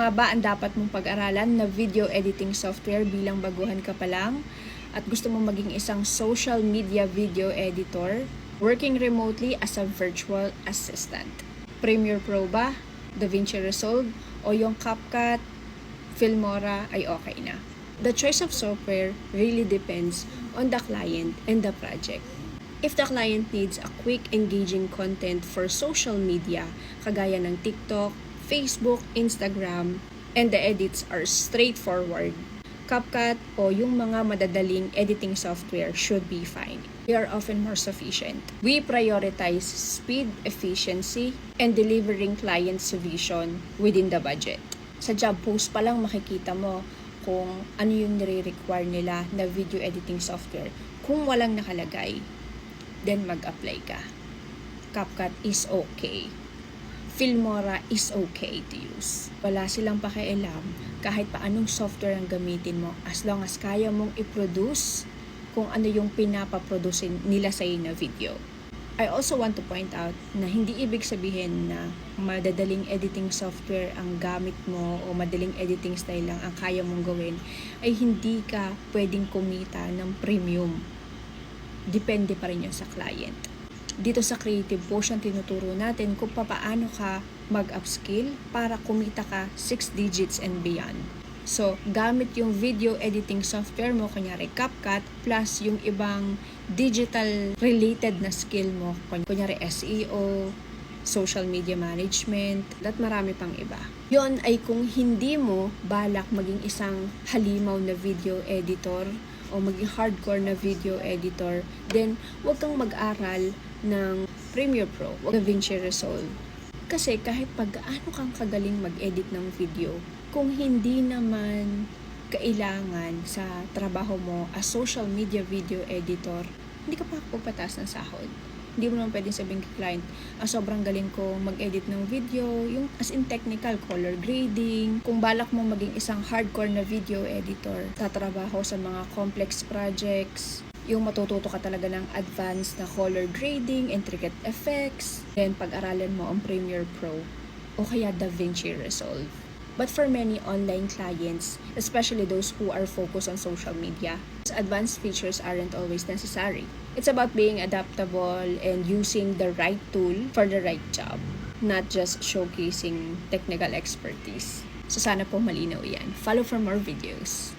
nga ba ang dapat mong pag-aralan na video editing software bilang baguhan ka pa lang at gusto mong maging isang social media video editor working remotely as a virtual assistant? Premiere Pro ba? DaVinci Resolve? O yung CapCut, Filmora ay okay na? The choice of software really depends on the client and the project. If the client needs a quick, engaging content for social media, kagaya ng TikTok, Facebook, Instagram, and the edits are straightforward, CapCut o yung mga madadaling editing software should be fine. They are often more sufficient. We prioritize speed, efficiency, and delivering clients' vision within the budget. Sa job post pa lang makikita mo kung ano yung nire-require nila na video editing software. Kung walang nakalagay, then mag-apply ka. CapCut is okay. Filmora is okay to use. Wala silang pakialam kahit paanong software ang gamitin mo as long as kaya mong i-produce kung ano yung pinapaproduce nila sa na video. I also want to point out na hindi ibig sabihin na madadaling editing software ang gamit mo o madaling editing style lang ang kaya mong gawin ay hindi ka pwedeng kumita ng premium. Depende pa rin yun sa client. Dito sa Creative Potion, tinuturo natin kung paano ka mag-upskill para kumita ka 6 digits and beyond. So, gamit yung video editing software mo, kunyari CapCut, plus yung ibang digital related na skill mo, kunyari SEO, social media management, at marami pang iba. Yon ay kung hindi mo balak maging isang halimaw na video editor o maging hardcore na video editor, then huwag kang mag-aral ng Premiere Pro, DaVinci Resolve. Kasi kahit pag-gaano kang kagaling mag-edit ng video, kung hindi naman kailangan sa trabaho mo as social media video editor, hindi ka pa pagpataas ng sahod. Hindi mo naman pwedeng sabihin kay client, sobrang galing ko mag-edit ng video, yung as in technical, color grading. Kung balak mo maging isang hardcore na video editor, tatrabaho sa mga complex projects, yung matututo ka talaga ng advanced na color grading, intricate effects, then pag-aralan mo ang Premiere Pro o kaya DaVinci Resolve. But for many online clients, especially those who are focused on social media, advanced features aren't always necessary. It's about being adaptable and using the right tool for the right job, not just showcasing technical expertise. So sana po malinaw yan. Follow for more videos.